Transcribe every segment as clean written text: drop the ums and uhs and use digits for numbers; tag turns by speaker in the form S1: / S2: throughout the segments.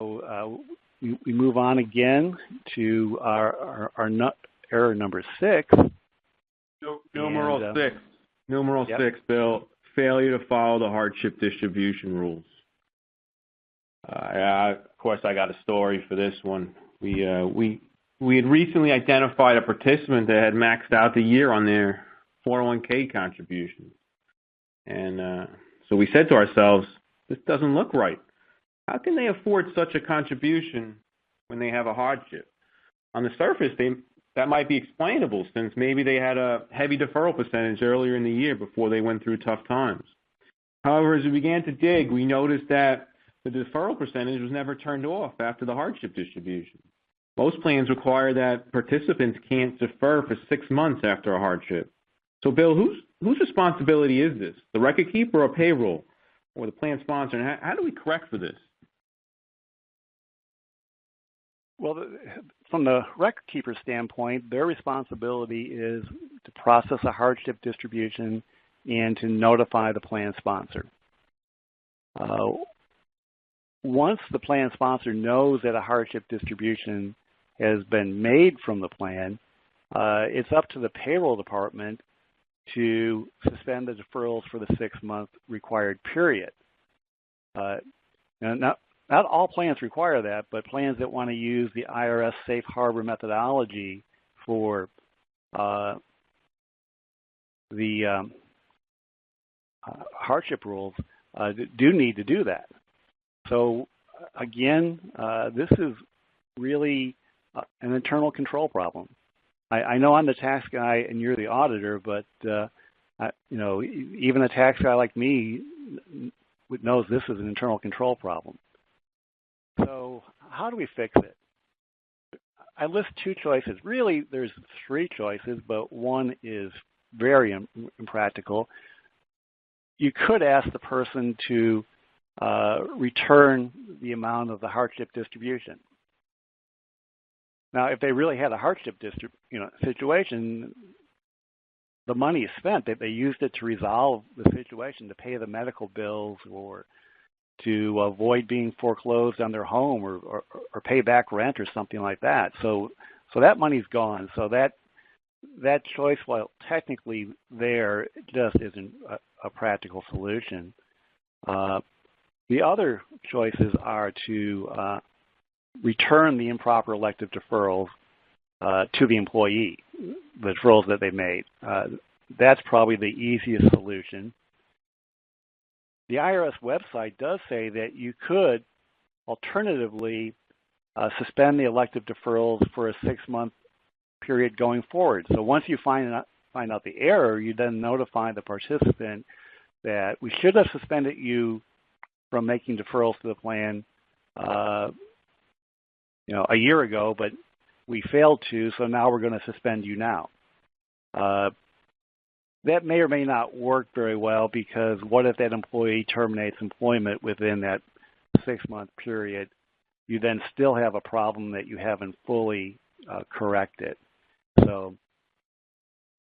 S1: We move on again to our error number 6.
S2: Numeral 6. Numeral 6, Bill. Failure to follow the hardship distribution rules. Of course, I got a story for this one. We had recently identified a participant that had maxed out the year on their 401k contributions. And so we said to ourselves, this doesn't look right. How can they afford such a contribution when they have a hardship? On the surface, that might be explainable, since maybe they had a heavy deferral percentage earlier in the year before they went through tough times. However, as we began to dig, we noticed that the deferral percentage was never turned off after the hardship distribution. Most plans require that participants can't defer for 6 months after a hardship. So, Bill, whose responsibility is this? The record keeper or payroll, or the plan sponsor? And how do we correct for this?
S1: Well, from the record keeper standpoint, their responsibility is to process a hardship distribution and to notify the plan sponsor. Once the plan sponsor knows that a hardship distribution has been made from the plan, it's up to the payroll department to suspend the deferrals for the 6-month required period. Not all plans require that, but plans that want to use the IRS safe harbor methodology for the hardship rules do need to do that. So again, this is really an internal control problem. I know I'm the tax guy and you're the auditor, but even a tax guy like me knows this is an internal control problem. So how do we fix it? I list 2 choices. Really, there's 3 choices, but one is very impractical. You could ask the person to return the amount of the hardship distribution. Now, if they really had a hardship situation, the money is spent. They used it to resolve the situation, to pay the medical bills, or to avoid being foreclosed on their home, or pay back rent or something like that. So that money's gone. So that choice, while technically there, just isn't a practical solution. The other choices are to return the improper elective deferrals to the employee, the deferrals that they made. That's probably the easiest solution. The IRS website does say that you could alternatively suspend the elective deferrals for a 6-month period going forward. So once you find out the error, you then notify the participant that we should have suspended you from making deferrals to the plan a year ago, but we failed to, so now we're going to suspend you now. That may or may not work very well, because what if that employee terminates employment within that 6-month period? You then still have a problem that you haven't fully corrected. So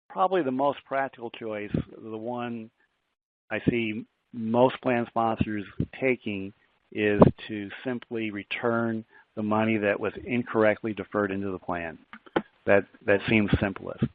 S1: probably the most practical choice, the one I see most plan sponsors taking, is to simply return the money that was incorrectly deferred into the plan. That seems simplest.